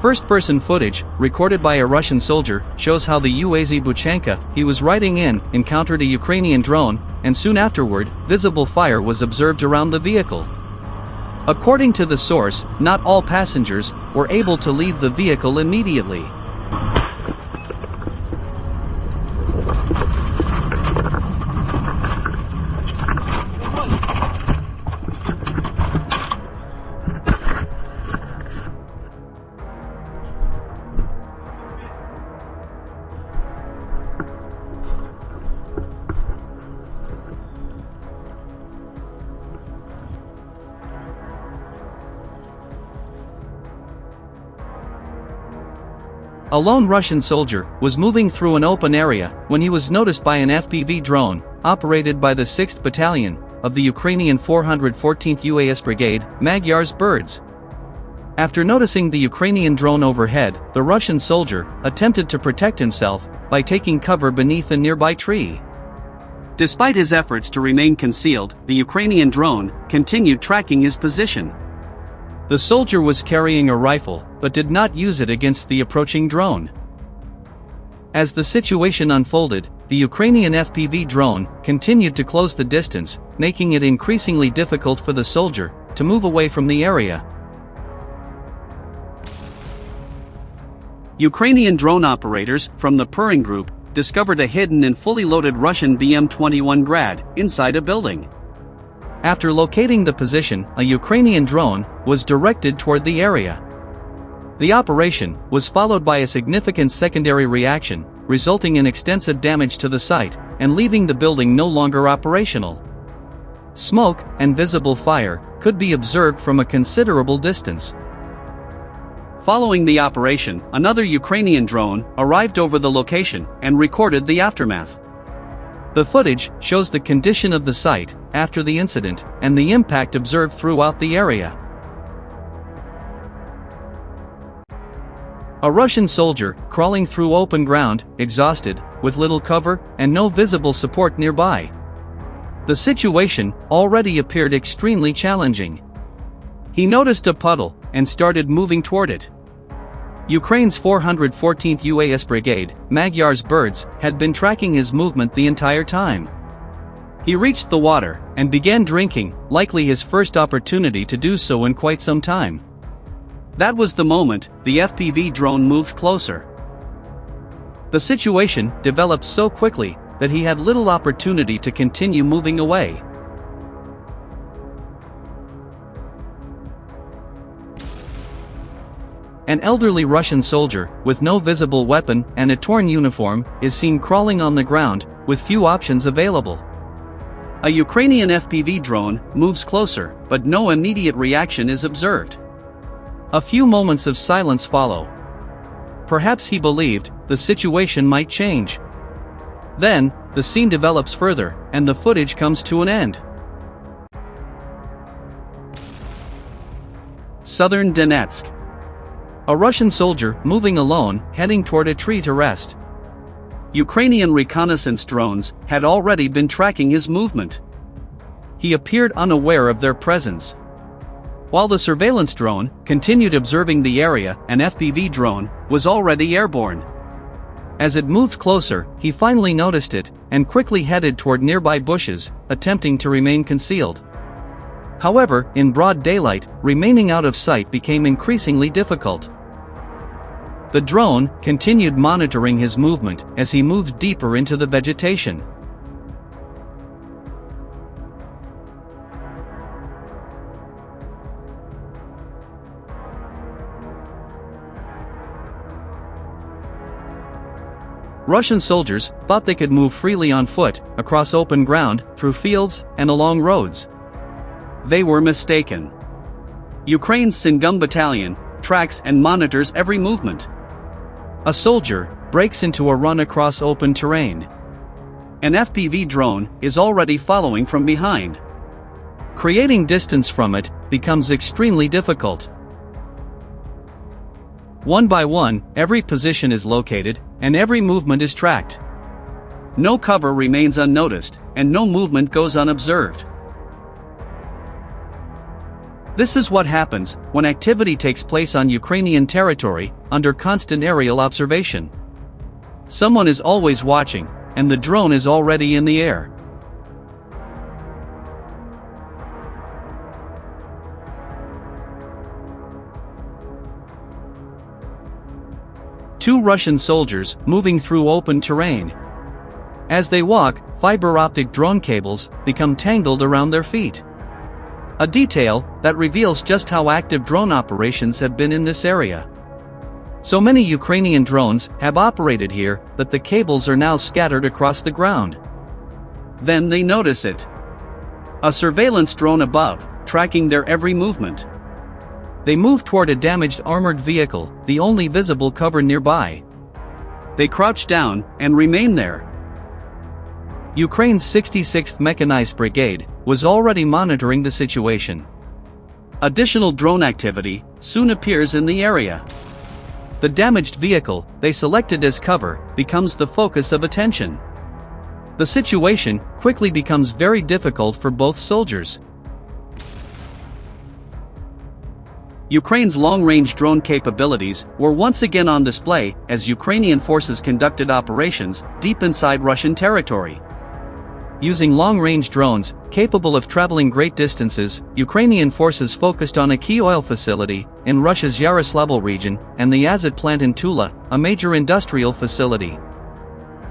First-person footage, recorded by a Russian soldier, shows how the UAZ Buchanka he was riding in encountered a Ukrainian drone, and soon afterward, visible fire was observed around the vehicle. According to the source, not all passengers were able to leave the vehicle immediately. A lone Russian soldier was moving through an open area when he was noticed by an FPV drone, operated by the 6th Battalion of the Ukrainian 414th UAS Brigade, Magyar's Birds. After noticing the Ukrainian drone overhead, the Russian soldier attempted to protect himself by taking cover beneath a nearby tree. Despite his efforts to remain concealed, the Ukrainian drone continued tracking his position. The soldier was carrying a rifle, but did not use it against the approaching drone. As the situation unfolded, the Ukrainian FPV drone continued to close the distance, making it increasingly difficult for the soldier to move away from the area. Ukrainian drone operators from the Purin group discovered a hidden and fully loaded Russian BM-21 Grad inside a building. After locating the position, a Ukrainian drone was directed toward the area. The operation was followed by a significant secondary reaction, resulting in extensive damage to the site and leaving the building no longer operational. Smoke and visible fire could be observed from a considerable distance. Following the operation, another Ukrainian drone arrived over the location and recorded the aftermath. The footage shows the condition of the site after the incident and the impact observed throughout the area. A Russian soldier crawling through open ground, exhausted, with little cover and no visible support nearby. The situation already appeared extremely challenging. He noticed a puddle and started moving toward it. Ukraine's 414th UAS Brigade, Magyar's Birds, had been tracking his movement the entire time. He reached the water and began drinking, likely his first opportunity to do so in quite some time. That was the moment the FPV drone moved closer. The situation developed so quickly that he had little opportunity to continue moving away. An elderly Russian soldier, with no visible weapon and a torn uniform, is seen crawling on the ground, with few options available. A Ukrainian FPV drone moves closer, but no immediate reaction is observed. A few moments of silence follow. Perhaps he believed the situation might change. Then, the scene develops further, and the footage comes to an end. Southern Donetsk. A Russian soldier moving alone, heading toward a tree to rest. Ukrainian reconnaissance drones had already been tracking his movement. He appeared unaware of their presence. While the surveillance drone continued observing the area, an FPV drone was already airborne. As it moved closer, he finally noticed it and quickly headed toward nearby bushes, attempting to remain concealed. However, in broad daylight, remaining out of sight became increasingly difficult. The drone continued monitoring his movement as he moved deeper into the vegetation. Russian soldiers thought they could move freely on foot, across open ground, through fields, and along roads. They were mistaken. Ukraine's Singum battalion tracks and monitors every movement. A soldier breaks into a run across open terrain. An FPV drone is already following from behind. Creating distance from it becomes extremely difficult. One by one, every position is located, and every movement is tracked. No cover remains unnoticed, and no movement goes unobserved. This is what happens when activity takes place on Ukrainian territory, under constant aerial observation. Someone is always watching, and the drone is already in the air. Two Russian soldiers moving through open terrain. As they walk, fiber optic drone cables become tangled around their feet. A detail that reveals just how active drone operations have been in this area. So many Ukrainian drones have operated here that the cables are now scattered across the ground. Then they notice it. A surveillance drone above, tracking their every movement. They move toward a damaged armored vehicle, the only visible cover nearby. They crouch down and remain there. Ukraine's 66th Mechanized Brigade was already monitoring the situation. Additional drone activity soon appears in the area. The damaged vehicle they selected as cover becomes the focus of attention. The situation quickly becomes very difficult for both soldiers. Ukraine's long-range drone capabilities were once again on display as Ukrainian forces conducted operations deep inside Russian territory. Using long-range drones, capable of traveling great distances, Ukrainian forces focused on a key oil facility in Russia's Yaroslavl region and the Azot plant in Tula, a major industrial facility.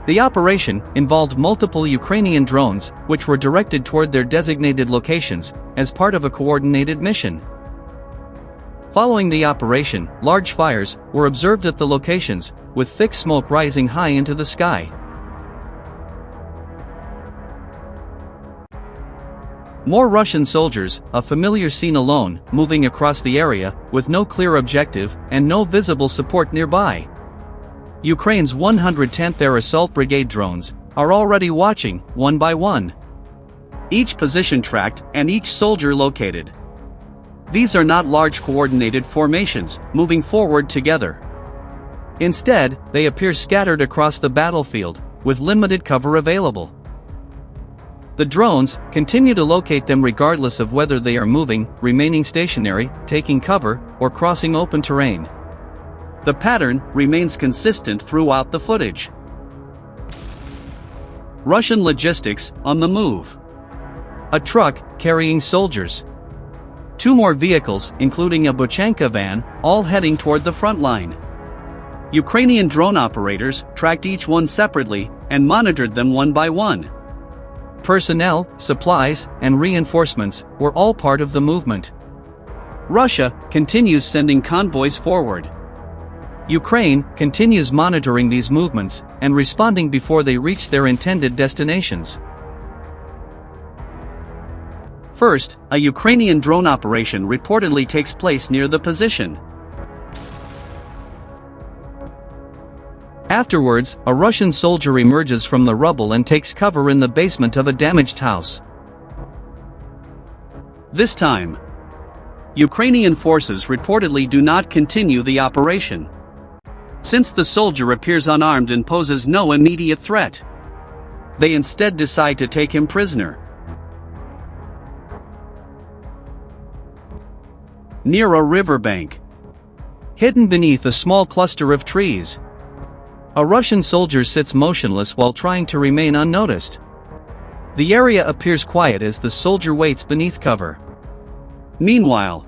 The operation involved multiple Ukrainian drones, which were directed toward their designated locations, as part of a coordinated mission. Following the operation, large fires were observed at the locations, with thick smoke rising high into the sky. More Russian soldiers, a familiar scene alone, moving across the area, with no clear objective and no visible support nearby. Ukraine's 110th Air Assault Brigade drones are already watching, one by one. Each position tracked and each soldier located. These are not large coordinated formations, moving forward together. Instead, they appear scattered across the battlefield, with limited cover available. The drones continue to locate them regardless of whether they are moving, remaining stationary, taking cover, or crossing open terrain. The pattern remains consistent throughout the footage. Russian logistics on the move. A truck carrying soldiers. Two more vehicles, including a Bochenka van, all heading toward the front line. Ukrainian drone operators tracked each one separately and monitored them one by one. Personnel, supplies, and reinforcements were all part of the movement. Russia continues sending convoys forward. Ukraine continues monitoring these movements and responding before they reach their intended destinations. First, a Ukrainian drone operation reportedly takes place near the position. Afterwards, a Russian soldier emerges from the rubble and takes cover in the basement of a damaged house. This time, Ukrainian forces reportedly do not continue the operation. Since the soldier appears unarmed and poses no immediate threat, they instead decide to take him prisoner. Near a riverbank, hidden beneath a small cluster of trees, a Russian soldier sits motionless while trying to remain unnoticed. The area appears quiet as the soldier waits beneath cover. Meanwhile,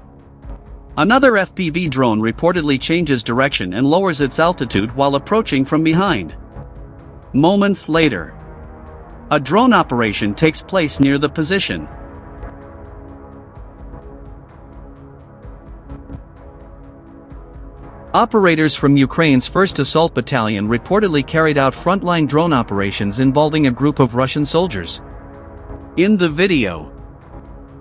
another FPV drone reportedly changes direction and lowers its altitude while approaching from behind. Moments later, a drone operation takes place near the position. Operators from Ukraine's 1st Assault Battalion reportedly carried out frontline drone operations involving a group of Russian soldiers. In the video,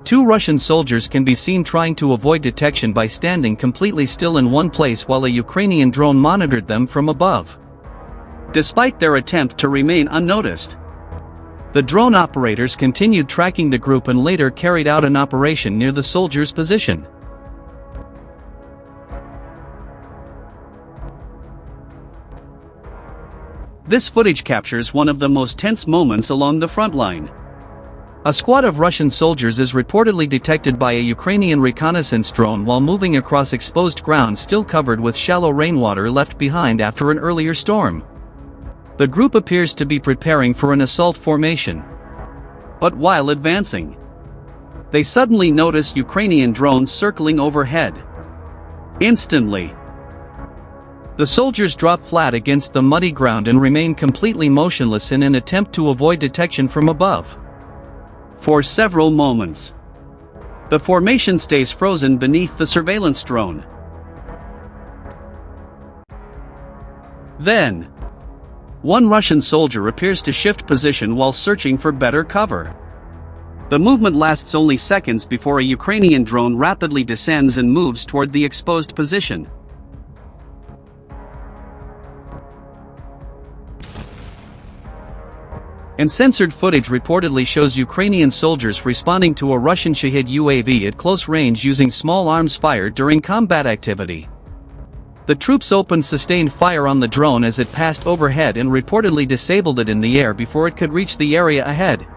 two Russian soldiers can be seen trying to avoid detection by standing completely still in one place while a Ukrainian drone monitored them from above. Despite their attempt to remain unnoticed, the drone operators continued tracking the group and later carried out an operation near the soldiers' position. This footage captures one of the most tense moments along the front line. A squad of Russian soldiers is reportedly detected by a Ukrainian reconnaissance drone while moving across exposed ground still covered with shallow rainwater left behind after an earlier storm. The group appears to be preparing for an assault formation. But while advancing, they suddenly notice Ukrainian drones circling overhead. Instantly, the soldiers drop flat against the muddy ground and remain completely motionless in an attempt to avoid detection from above. For several moments, the formation stays frozen beneath the surveillance drone. Then, one Russian soldier appears to shift position while searching for better cover. The movement lasts only seconds before a Ukrainian drone rapidly descends and moves toward the exposed position. Uncensored footage reportedly shows Ukrainian soldiers responding to a Russian Shahed UAV at close range using small arms fired during combat activity. The troops opened sustained fire on the drone as it passed overhead and reportedly disabled it in the air before it could reach the area ahead.